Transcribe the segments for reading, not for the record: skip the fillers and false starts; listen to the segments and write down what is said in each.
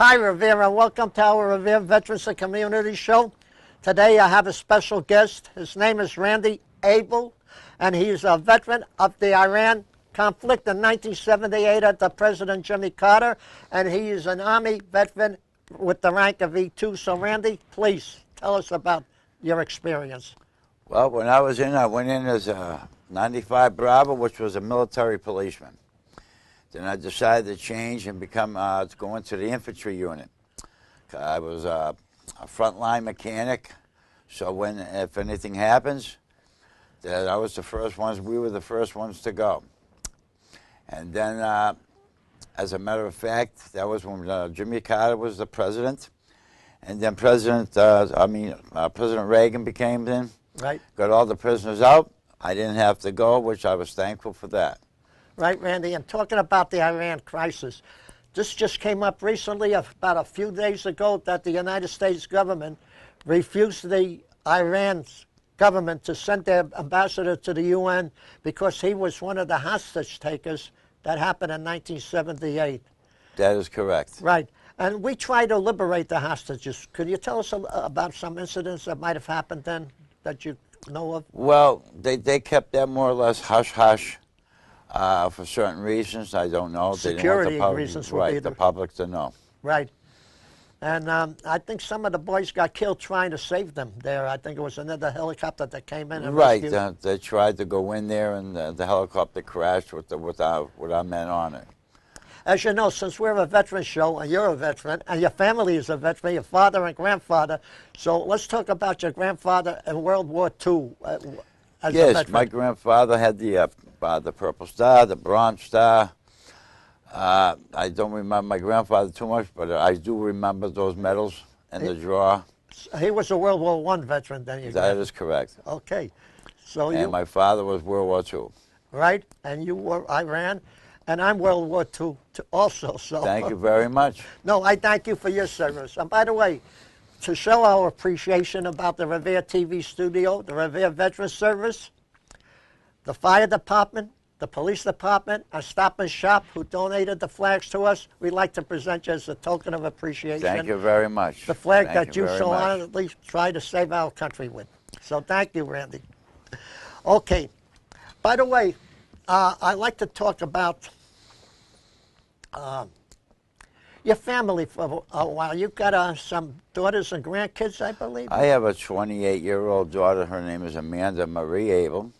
Hi, Revere, and welcome to our Revere Veterans and Community Show. Today I have a special guest. His name is Randy Abel, and he's a veteran of the Iran conflict in 1978 under President Jimmy Carter, and he is an Army veteran with the rank of E2. So, Randy, please tell us about your experience. Well, when I went in as a 95 Bravo, which was a military policeman. Then I decided to change and become to go into the infantry unit. I was a frontline mechanic, so if anything happens, that I was the first ones. We were the first ones to go. And then, as a matter of fact, that was when Jimmy Carter was the president, and then President Reagan became then. Right. Got all the prisoners out. I didn't have to go, which I was thankful for that. Right, Randy, and talking about the Iran crisis, this just came up recently, about a few days ago, that the United States government refused the Iran's government to send their ambassador to the UN because he was one of the hostage takers that happened in 1978. That is correct. Right, and we tried to liberate the hostages. Could you tell us about some incidents that might have happened then that you know of? Well, they kept that more or less hush-hush. For certain reasons, I don't know. Security reasons, right? The public to know. Right, and I think some of the boys got killed trying to save them there. I think it was another helicopter that came in and rescued. Right, they tried to go in there, and the helicopter crashed with our men on it. As you know, since we're a veteran show, and you're a veteran, and your family is a veteran, your father and grandfather. So let's talk about your grandfather in World War II. Yes, my grandfather had the Purple Star, the Bronze Star. I don't remember my grandfather too much, but I do remember those medals in the drawer. He was a World War I veteran then? That is correct. Okay. So my father was World War II. Right, and you were Iran, and I'm World War II also. So thank you very much. No, I thank you for your service. And by the way, to show our appreciation about the Revere TV studio, the Revere Veterans Service, the fire department, the police department, and Stop and Shop, who donated the flags to us, we'd like to present you as a token of appreciation. Thank you very much. The flag that you so honorably tried to save our country with. So thank you, Randy. Okay. By the way, I'd like to talk about your family for a while. You've got some daughters and grandkids, I believe? I have a 28-year-old daughter. Her name is Amanda Marie Abel.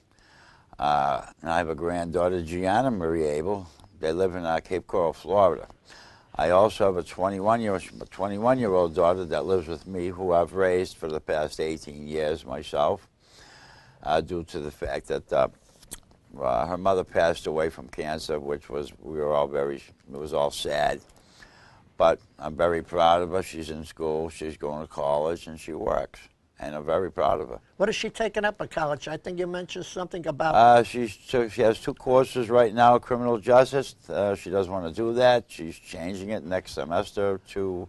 And I have a granddaughter, Gianna Marie Abel. They live in Cape Coral, Florida. I also have a 21-year-old daughter that lives with me, who I've raised for the past 18 years myself, due to the fact that her mother passed away from cancer, which it was all sad. But I'm very proud of her. She's in school, she's going to college, and she works. And I'm very proud of her. What is she taking up at college? I think you mentioned something about... She has 2 courses right now, criminal justice. She doesn't want to do that. She's changing it next semester to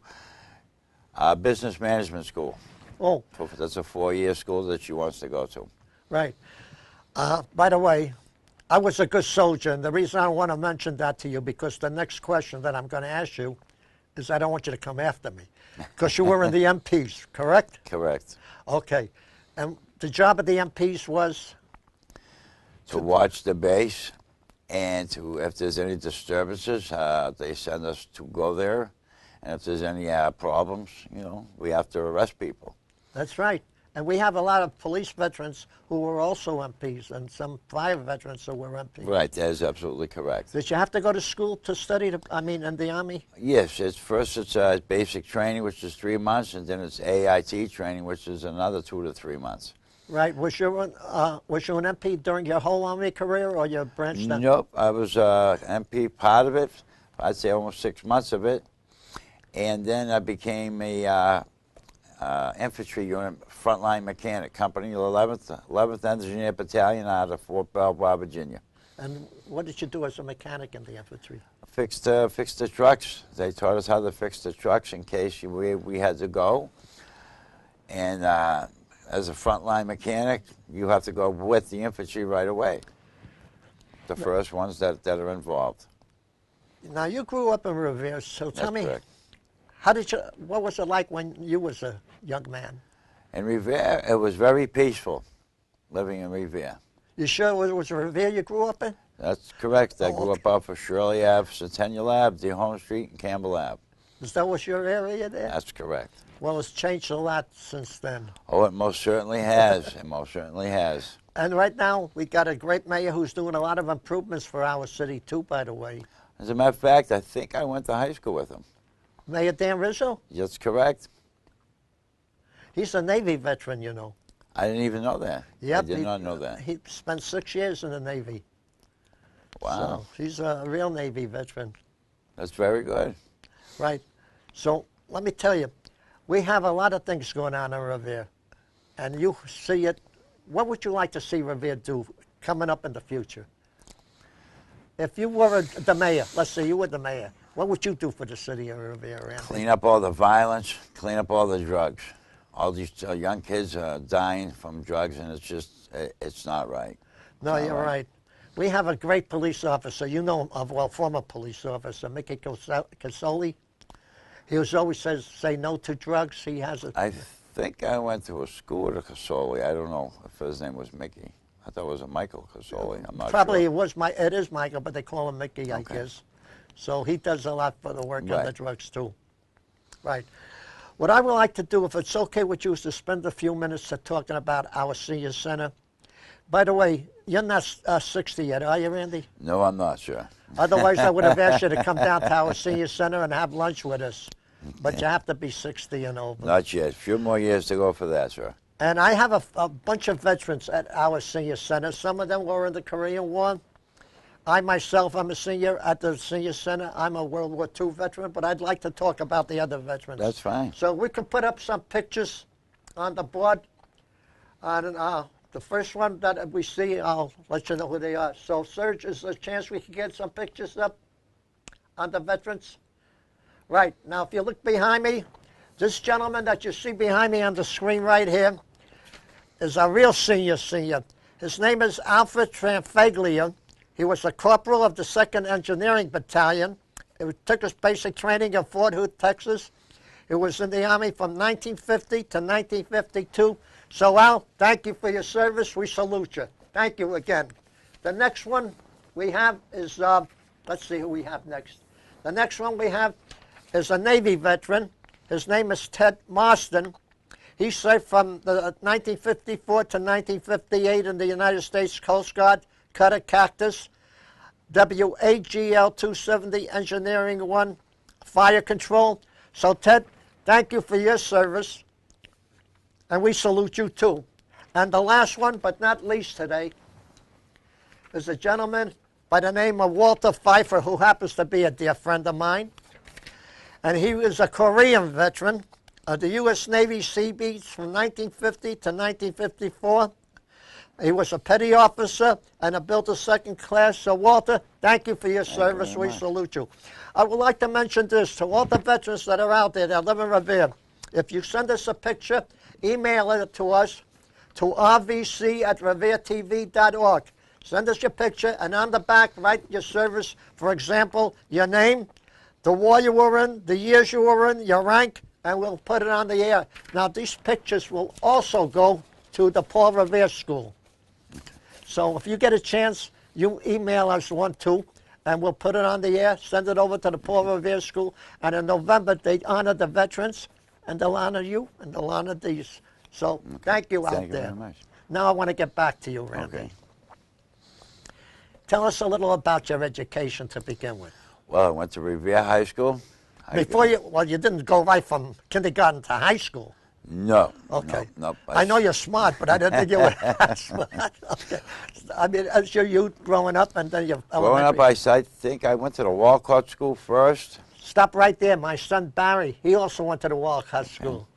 business management school. Oh. That's a 4-year school that she wants to go to. Right. By the way, I was a good soldier, and the reason I want to mention that to you, because the next question that I'm going to ask you is I don't want you to come after me, because you were in the MPs, correct? Correct. Okay. And the job of the MPs was? To watch the base, and if there's any disturbances, they send us to go there. And if there's any problems, we have to arrest people. That's right. And we have a lot of police veterans who were also MPs, and some fire veterans who were MPs. Right, that is absolutely correct. Did you have to go to school to study, in the Army? Yes, it's basic training, which is 3 months, and then it's AIT training, which is another 2 to 3 months. Right. Was you an MP during your whole Army career, or you branched out? Nope, I was MP part of it. I'd say almost 6 months of it. And then I became a infantry unit frontline mechanic, company 11th Engineer Battalion out of Fort Belvoir, Virginia. And what did you do as a mechanic in the infantry? Fixed the trucks. They taught us how to fix the trucks in case we had to go. And as a frontline mechanic, you have to go with the infantry right away. The first ones that are involved. Now, you grew up in Revere, so tell me, correct. What was it like when you was a young man? In Revere, it was very peaceful living in Revere. You sure it was Revere you grew up in? That's correct. I Oh, grew up off of Shirley Ave, Centennial Ave, DeHome Street, and Campbell Ave. Is that was your area there? That's correct. Well, it's changed a lot since then. Oh, it most certainly has. It most certainly has. And right now, we got a great mayor who's doing a lot of improvements for our city, too, by the way. As a matter of fact, I think I went to high school with him. Mayor Dan Rizzo? That's correct. He's a Navy veteran, you know. I didn't even know that. Yep, I did not know that. He spent 6 years in the Navy. Wow. So he's a real Navy veteran. That's very good. Right. So let me tell you, we have a lot of things going on in Revere. And you see it. What would you like to see Revere do coming up in the future? If you were the mayor, let's say you were the mayor, what would you do for the city of Revere, Randy? Clean up all the violence, clean up all the drugs. All these young kids are dying from drugs, and it's not right. No, you're right. We have a great police officer. You know him, well, former police officer, Mickey Casoli. He was always say no to drugs. He has a... I think I went to a school at Casoli. I don't know if his name was Mickey. I thought it was a Michael Casoli. I'm not Probably sure. it is Michael, but they call him Mickey, I guess. So he does a lot for the work on the drugs, too. Right. What I would like to do, if it's okay with you, is to spend a few minutes talking about our senior center. By the way, you're not 60 yet, are you, Randy? No, I'm not sure. Otherwise, I would have asked you to come down to our senior center and have lunch with us. But you have to be 60 and over. Not yet. A few more years to go for that, sir. And I have a bunch of veterans at our senior center. Some of them were in the Korean War. I myself, I'm a senior at the senior center. I'm a World War II veteran, but I'd like to talk about the other veterans. That's fine. So we can put up some pictures on the board. And the first one that we see, I'll let you know who they are. So, Serge, is there a chance we can get some pictures up on the veterans? Right. Now, if you look behind me, this gentleman that you see behind me on the screen right here is a real senior. His name is Alfred Tranfaglia. He was a corporal of the 2nd Engineering Battalion. He took his basic training in Fort Hood, Texas. He was in the Army from 1950 to 1952. So, Al, thank you for your service. We salute you. Thank you again. The next one we have is, let's see who we have next. The next one we have is a Navy veteran. His name is Ted Marston. He served from 1954 to 1958 in the United States Coast Guard, Cutter Cactus, WAGL 270, Engineering 1, Fire Control. So, Ted, thank you for your service, and we salute you too. And the last one, but not least today, is a gentleman by the name of Walter Pfeiffer, who happens to be a dear friend of mine. And he was a Korean veteran of the U.S. Navy Seabees from 1950 to 1954. He was a petty officer and a built a second class. So, Walter, thank you for your service. We salute you. I would like to mention this to all the veterans that are out there that live in Revere. If you send us a picture, email it to us to rvc@reveretv.org. Send us your picture, and on the back, write your service. For example, your name, the war you were in, the years you were in, your rank, and we'll put it on the air. Now, these pictures will also go to the Paul Revere School. So if you get a chance, you email us one too, and we'll put it on the air, send it over to the Paul Revere School, and in November they honor the veterans, and they'll honor you, and they'll honor these. So thank you out there. Thank you very much. Now I want to get back to you, Randy. Okay. Tell us a little about your education to begin with. Well, I went to Revere High School. You didn't go right from kindergarten to high school. No. Okay. No. I know you're smart, but I didn't think you were that smart. Okay. I mean, as your youth growing up, and then your Growing up, I think I went to the Walcott School first. Stop right there. My son Barry, he also went to the Walcott School.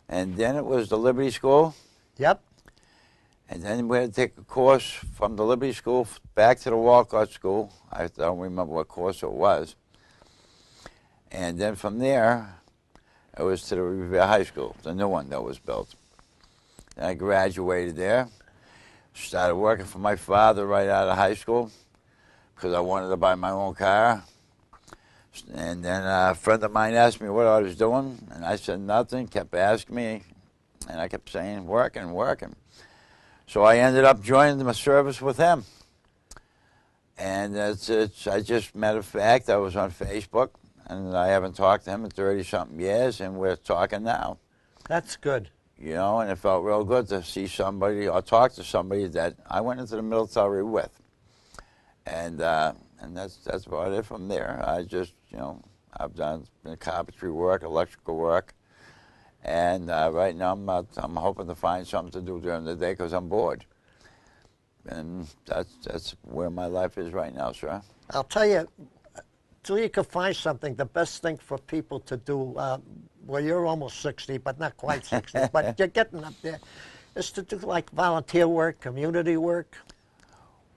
And then it was the Liberty School. Yep. And then we had to take a course from the Liberty School back to the Walcott School. I don't remember what course it was. And then from there, it was to the Revere High School, the new one that was built. And I graduated there, started working for my father right out of high school because I wanted to buy my own car. And then a friend of mine asked me what I was doing, and I said nothing, kept asking me, and I kept saying, working, working. So I ended up joining the service with him. And I just, matter of fact, I was on Facebook, and I haven't talked to him in 30-something years, and we're talking now. That's good. You know, and it felt real good to see somebody or talk to somebody that I went into the military with. And that's about it from there. I just, you know, I've done carpentry work, electrical work, and right now I'm hoping to find something to do during the day because I'm bored. And that's where my life is right now, sir. I'll tell you, till you can find something, the best thing for people to do, well, you're almost 60, but not quite 60, but you're getting up there, is to do like volunteer work, community work.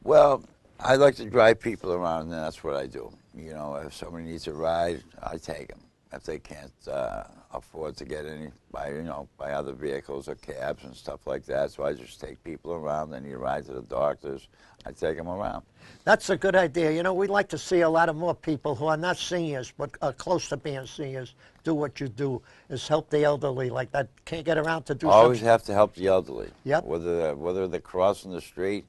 Well, I like to drive people around, and that's what I do. You know, if somebody needs a ride, I take them. If they can't afford to get any by other vehicles or cabs and stuff like that, so I just take people around. They need a ride to the doctors, I take them around. That's a good idea. You know, we'd like to see a lot of more people who are not seniors, but are close to being seniors, do what you do, is help the elderly like that. Can't get around to do something. Always have to help the elderly. Yep. Whether they're crossing the street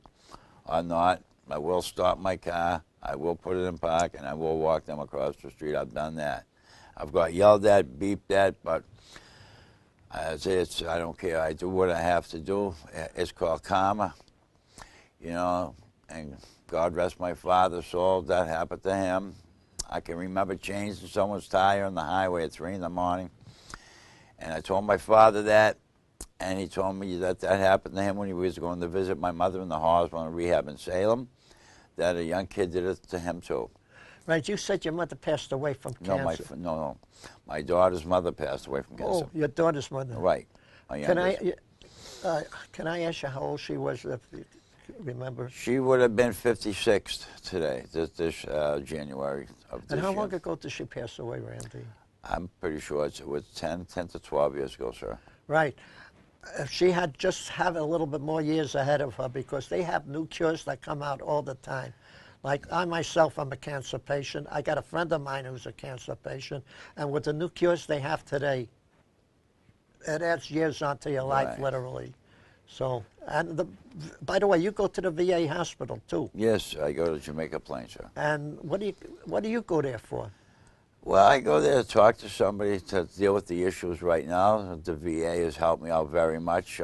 or not, I will stop my car, I will put it in park, and I will walk them across the street. I've done that. I've got yelled at, beeped at, but I don't care. I do what I have to do. It's called karma, you know, and God rest my father's soul. That happened to him. I can remember changing someone's tire on the highway at 3 in the morning, and I told my father that, and he told me that happened to him when he was going to visit my mother in the hospital in rehab in Salem, that a young kid did it to him too. Right, you said your mother passed away from cancer. No. My daughter's mother passed away from cancer. Oh, your daughter's mother. Right. Can I ask you how old she was, if you remember? She would have been 56 today, this January of this year. And how long ago did she pass away, Randy? I'm pretty sure it was 10 to 12 years ago, sir. Right. She had just have a little bit more years ahead of her because they have new cures that come out all the time. Like I myself, I'm a cancer patient. I got a friend of mine who's a cancer patient. And with the new cures they have today, it adds years onto your life, literally. So, and by the way, you go to the VA hospital too. Yes, I go to Jamaica Plains, sir. And what do you go there for? Well, I go there to talk to somebody to deal with the issues right now. The VA has helped me out very much.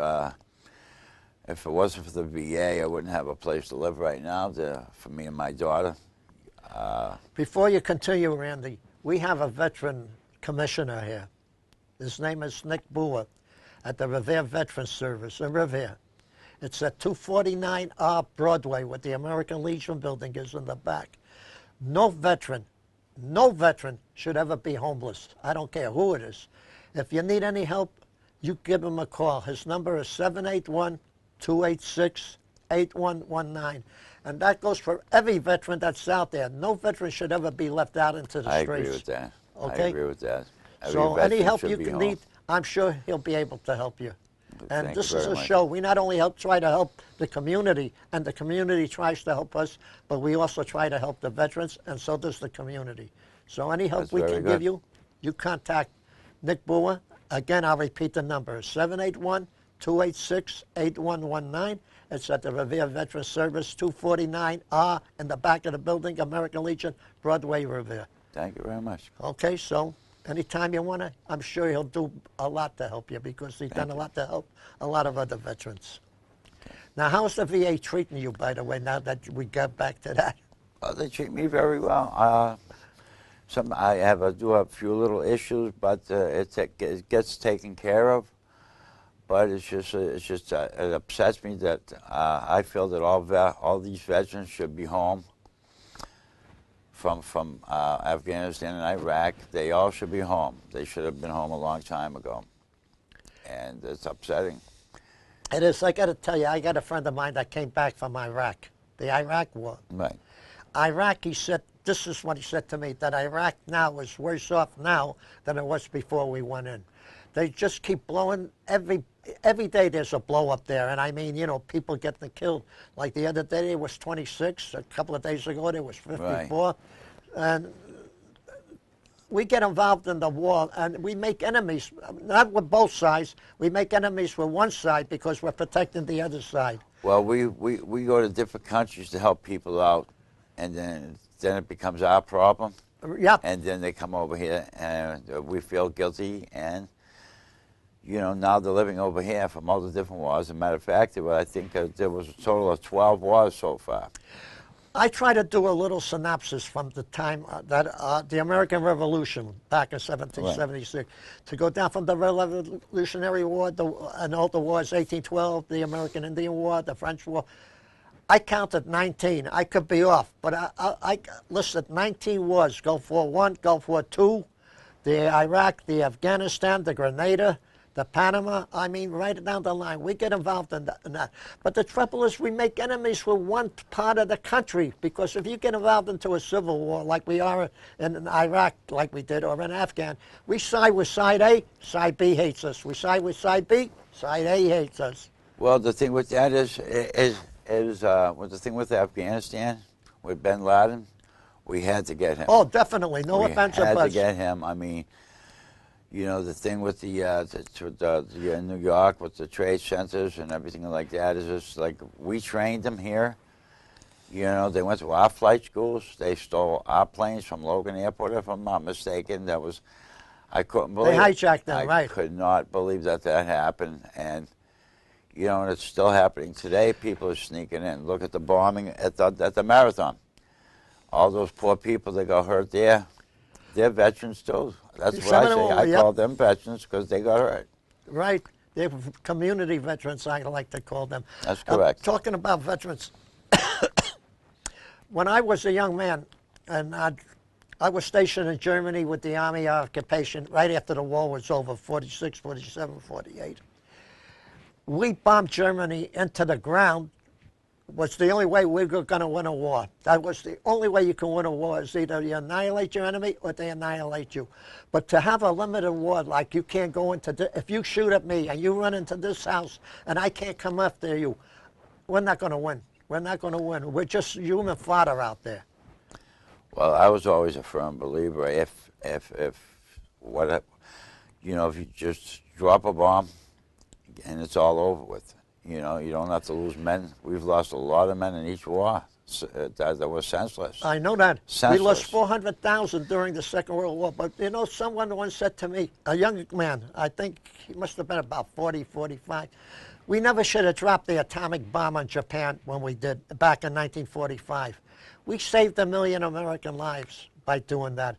If it wasn't for the VA, I wouldn't have a place to live right now for me and my daughter. Before you continue, Randy, we have a veteran commissioner here. His name is Nick Boer at the Revere Veterans Service in Revere. It's at 249R Broadway, where the American Legion building is in the back. No veteran should ever be homeless. I don't care who it is. If you need any help, you give him a call. His number is 781-286-8119. And that goes for every veteran that's out there. No veteran should ever be left out into the streets. I agree with that. Okay? I agree with that. So any help you can need, I'm sure he'll be able to help you. And this is a show. We not only try to help the community, and the community tries to help us, but we also try to help the veterans, and so does the community. So any help we can give you, you contact Nick Boer. Again, I'll repeat the number, 781-286-8119. It's at the Revere Veterans Service, 249R in the back of the building, American Legion, Broadway, Revere. Thank you very much. Okay, so anytime you want to, I'm sure he'll do a lot to help you because he's done a lot to help a lot of other veterans. Okay. Now, how's the VA treating you, by the way, now that we got back to that? They treat me very well. I do have a few little issues, but it gets taken care of. But it upsets me that I feel that all these veterans should be home from Afghanistan and Iraq. They all should be home. They should have been home a long time ago, and it's upsetting. It is. I got to tell you, I got a friend of mine that came back from Iraq, the Iraq War. Right. Iraq, he said, this is what he said to me, that Iraq now is worse off now than it was before we went in. They just keep blowing. Every day there's a blow up there. And I mean, you know, people getting killed. Like the other day there was 26. A couple of days ago there was 54. Right. And we get involved in the war, and we make enemies, not with both sides. We make enemies with one side because we're protecting the other side. Well, we go to different countries to help people out, and then it becomes our problem. Yep. And then they come over here, and we feel guilty, and now they're living over here from all the different wars. As a matter of fact, I think there was a total of 12 wars so far. I try to do a little synopsis from the time that the American Revolution back in 1776, right, to go down from the Revolutionary War and all the wars, 1812, the American Indian War, the French War. I counted 19. I could be off, but I listed 19 wars: Gulf War I, Gulf War II, the Iraq, the Afghanistan, the Grenada, the Panama. I mean, right down the line. We get involved in that. But the trouble is we make enemies with one part of the country, because if you get involved into a civil war like we are in Iraq, like we did, or in Afghan, we side with side A, side B hates us. We side with side B, side A hates us. Well, the thing with that is with the thing with Afghanistan, with bin Laden, we had to get him. Oh, definitely. No offense, we had to get him. I mean, the thing with the in New York with the trade centers and everything like that is just like we trained them here. They went to our flight schools. They stole our planes from Logan Airport, if I'm not mistaken. I couldn't believe they hijacked them, right? I could not believe that happened, and and it's still happening today. People are sneaking in. Look at the bombing at the marathon. All those poor people that got hurt there, they're veterans too. That's what I say. I call them veterans because they got hurt. Right. They're community veterans, I like to call them. That's correct. Talking about veterans, when I was a young man, and I was stationed in Germany with the Army occupation right after the war was over, 46, 47, 48. We bombed Germany into the ground. Was the only way we were going to win a war. That was the only way you can win a war, is either you annihilate your enemy or they annihilate you. But to have a limited war, like you can't go into, if you shoot at me and you run into this house and I can't come after you, we're not going to win. We're not going to win. We're just human fodder out there. Well, I was always a firm believer. If you just drop a bomb and it's all over with. You don't have to lose men. We've lost a lot of men in each war that were senseless. I know that. Senseless. We lost 400,000 during the Second World War. But, someone once said to me, a young man, I think he must have been about 40, 45, we never should have dropped the atomic bomb on Japan when we did back in 1945. We saved 1 million American lives by doing that,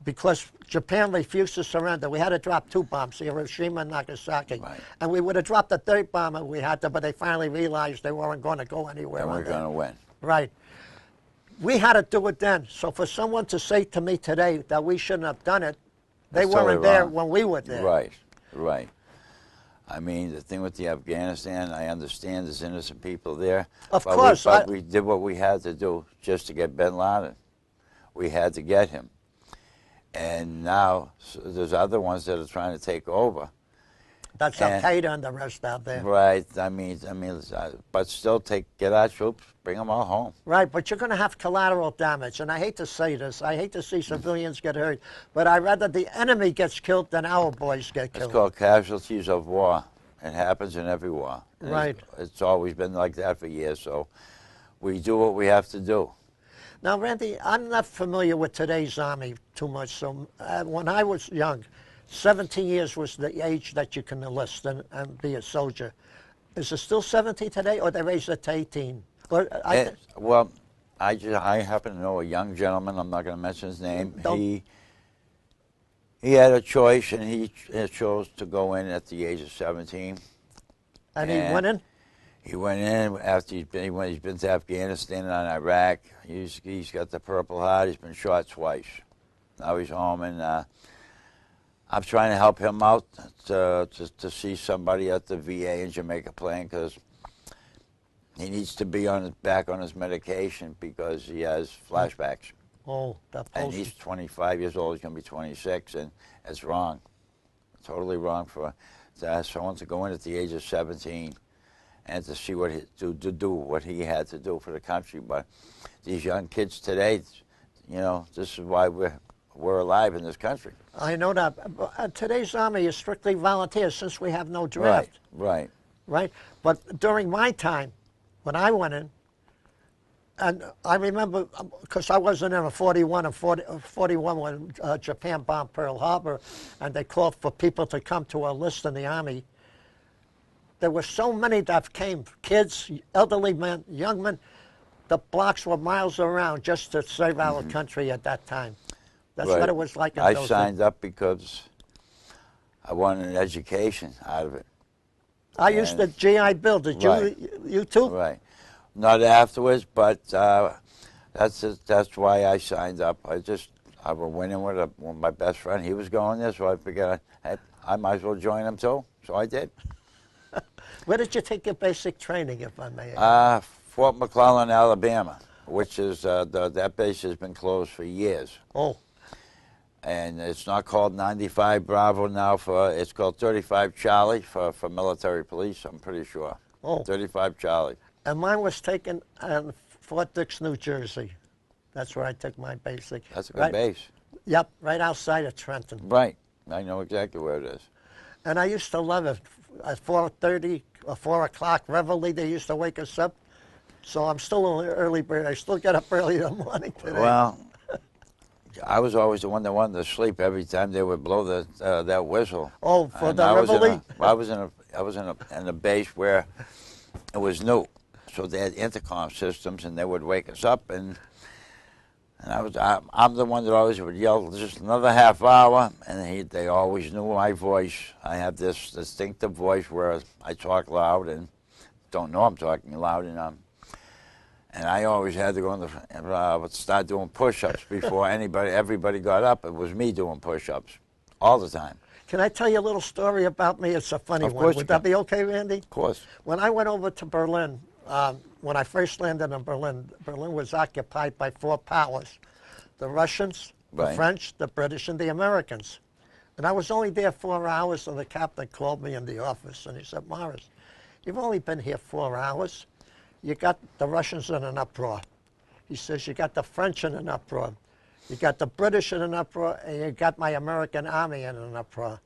because Japan refused to surrender. We had to drop 2 bombs, Hiroshima and Nagasaki. Right. And we would have dropped the 3rd bomb if we had to, but they finally realized they weren't going to go anywhere. And we're going to win. Right. We had to do it then. So for someone to say to me today that we shouldn't have done it, they weren't there when we were there. Right, right. I mean, the thing with the Afghanistan, I understand there's innocent people there. Of course. But we did what we had to do just to get bin Laden. We had to get him. And now there's other ones that are trying to take over. That's Al-Qaeda and the rest out there. Right. I mean, but still get our troops, bring them all home. Right, but you're going to have collateral damage. And I hate to say this. I hate to see civilians get hurt. But I'd rather the enemy gets killed than our boys get killed. It's called casualties of war. It happens in every war. Right. It's always been like that for years. So we do what we have to do. Now, Randy, I'm not familiar with today's Army too much. So when I was young, 17 years was the age that you can enlist and be a soldier. Is it still 17 today, or they raised it to 18? Well, I happen to know a young gentleman. I'm not going to mention his name. He had a choice, and he chose to go in at the age of 17. And he went in? He went in after he's been to Afghanistan and Iraq. He's got the Purple Heart. He's been shot twice. Now he's home, and I'm trying to help him out to see somebody at the VA in Jamaica playing, because he needs to be back on his medication because he has flashbacks. Oh, and he's 25 years old. He's going to be 26, and it's wrong. Totally wrong for someone to go in at the age of 17 and to see what to do what he had to do for the country. But these young kids today, this is why we're alive in this country. I know that. Today's Army is strictly volunteer since we have no draft. Right. Right? But during my time, when I went in, and I remember, because I wasn't in a 41 and 41 when Japan bombed Pearl Harbor, and they called for people to come to enlist in the Army. There were so many that came, kids, elderly men, young men. The blocks were miles around just to save our country at that time. That's what it was like in I those signed up because I wanted an education out of it. I used the GI Bill. Did you too? Right. Not afterwards, but that's why I signed up. I went in with my best friend. He was going there, so I figured I might as well join him too. So I did. Where did you take your basic training, if I may ask? Fort McClellan, Alabama, which is that base has been closed for years. Oh. And it's not called 95 Bravo now. It's called 35 Charlie for military police, I'm pretty sure. Oh. 35 Charlie. And mine was taken in Fort Dix, New Jersey. That's where I took my basic. That's a good base. Yep, right outside of Trenton. Right. I know exactly where it is. And I used to love it. At 4:30 or 4 o'clock, reveille, they used to wake us up. So I'm still an early bird. I still get up early in the morning today. Well, I was always the one that wanted to sleep every time they would blow that whistle. Oh, for the reveille? I was in a base where it was new, so they had intercom systems, and they would wake us up, and I'm the one that always would yell, just another half hour, and they always knew my voice. I have this distinctive voice where I talk loud and don't know I'm talking loud, and I always had to go and start doing push-ups before everybody got up. It was me doing push-ups all the time. Can I tell you a little story about me? It's a funny one. Would that be okay, Randy? Of course. When I went over to Berlin, when I first landed in Berlin, Berlin was occupied by 4 powers: the Russians, the French, the British, and the Americans. And I was only there 4 hours, and the captain called me in the office, and he said, "Morris, you've only been here 4 hours. You got the Russians in an uproar." He says, "You got the French in an uproar. You got the British in an uproar, and you got my American army in an uproar."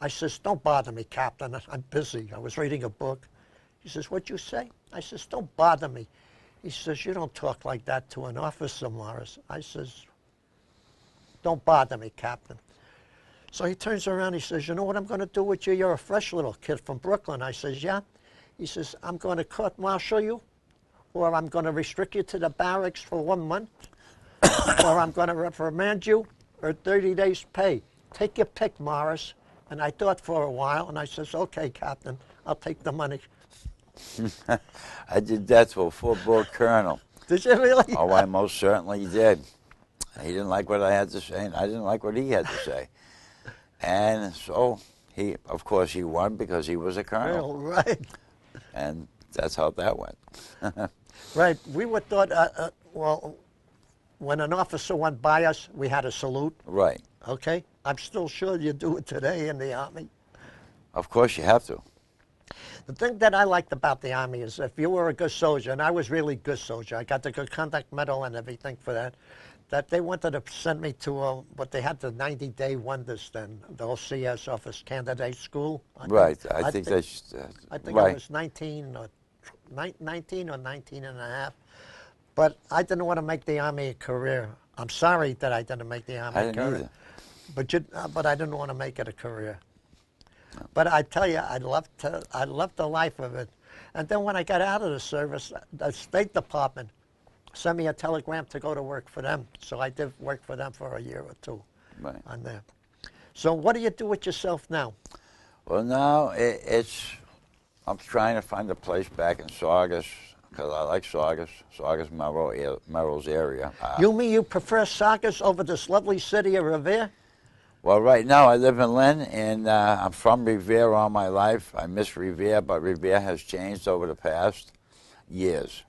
I says, "Don't bother me, Captain. I'm busy." I was reading a book. He says, "What'd you say?" I says, "Don't bother me." He says, "You don't talk like that to an officer, Morris." I says, "Don't bother me, Captain." So he turns around, he says, "You know what I'm going to do with you? You're a fresh little kid from Brooklyn." I says, "Yeah." He says, "I'm going to court-martial you, or I'm going to restrict you to the barracks for 1 month, or I'm going to reprimand you, or 30 days pay. Take your pick, Morris." And I thought for a while, and I says, "Okay, Captain, I'll take the money." I did that to a full-blown colonel. Did you really? Oh, I most certainly did. He didn't like what I had to say, and I didn't like what he had to say. And so, of course, he won because he was a colonel. Right. And that's how that went. Right. We were thought, well, when an officer went by us, we had a salute. Right. Okay? I'm still sure you do it today in the Army. Of course, you have to. The thing that I liked about the Army is if you were a good soldier, and I was really a good soldier, I got the Good Conduct Medal and everything for that, that they wanted to send me to, but they had the 90-day wonders then, the OCS Office Candidate School. I think that's... I think I was 19 or 19 and a half. But I didn't want to make the Army a career. I'm sorry that I didn't make the Army a career. I didn't either. But I didn't want to make it a career. But I tell you, I loved the life of it. And then when I got out of the service, the State Department sent me a telegram to go to work for them. So I did work for them for a year or 2 on there. So what do you do with yourself now? Well, now I'm trying to find a place back in Saugus, because I like Saugus, Melrose area. You mean you prefer Saugus over this lovely city of Revere? Well, right now I live in Lynn, and I'm from Revere all my life. I miss Revere, but Revere has changed over the past years.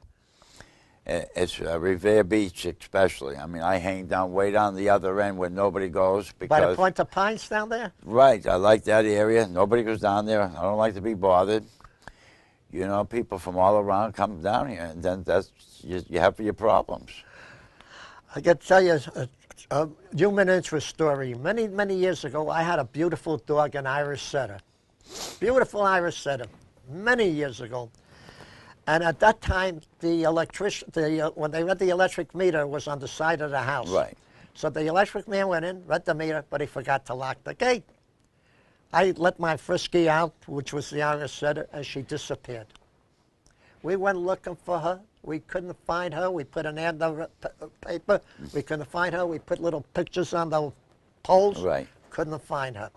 It's Revere Beach especially. I mean, I hang way down the other end where nobody goes. By the Point of Pines down there? Right. I like that area. Nobody goes down there. I don't like to be bothered. You know, people from all around come down here, and then you have your problems. I got to tell you a human interest story. Many, many years ago, I had a beautiful dog, an Irish setter. Beautiful Irish setter, many years ago. And at that time, when they read the electric meter, was on the side of the house. Right. So the electric man went in, read the meter, but he forgot to lock the gate. I let my Frisky out, which was the Irish setter, and she disappeared. We went looking for her. We couldn't find her. We put an ad in the paper. We couldn't find her. We put little pictures on the poles. Right. Couldn't find her.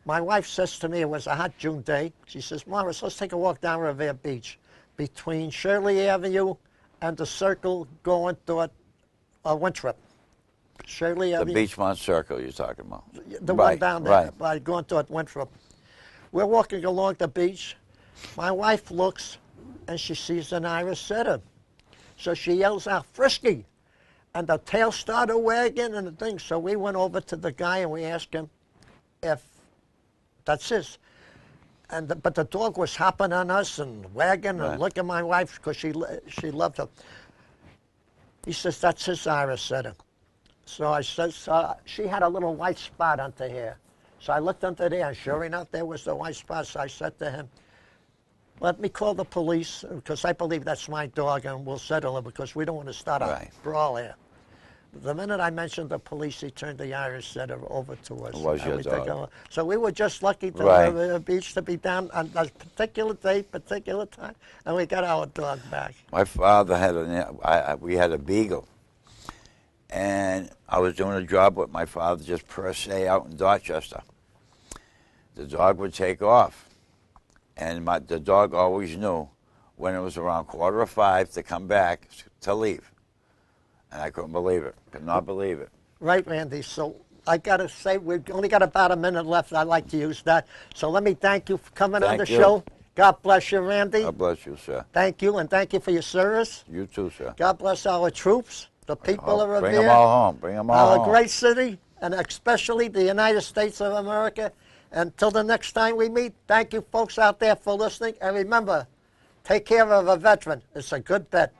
My wife says to me, it was a hot June day, she says, Morris, let's take a walk down Revere Beach between Shirley Avenue and the circle going toward Winthrop. Shirley The Avenue. Beachmont Circle you're talking about. The Right, one down there, right. by going toward Winthrop. We're walking along the beach. My wife looks, and she sees an Irish setter. So she yells out, Frisky! And the tail started wagging and the thing. So we went over to the guy and we asked him if that's his. But the dog was hopping on us and wagging Right. and looking at my wife because she loved her. He says, that's his Irish setter. So I said, she had a little white spot under here. So I looked under there, and sure enough, there was the white spot. So I said to him, let me call the police, because I believe that's my dog, and we'll settle it, because we don't want to start a brawl here. The minute I mentioned the police, he turned the Irish setter over to us. It was your dog. So we were just lucky to Right. have the beach to be down on a particular day, particular time, and we got our dog back. My father had we had a beagle, and I was doing a job with my father just per se out in Dorchester. The dog would take off, and the dog always knew when it was around 4:45 to come back to leave. And I couldn't believe it, could not believe it. Right, Randy. So I got to say, we've only got about a minute left. I'd like to use that. So let me thank you for coming on the show. God bless you, Randy. God bless you, sir. Thank you, and thank you for your service. You too, sir. God bless our troops, the people of Revere. Bring them all home. Bring them all home. Our great city, and especially the United States of America. Until the next time we meet, thank you folks out there for listening. And remember, take care of a veteran. It's a good bet.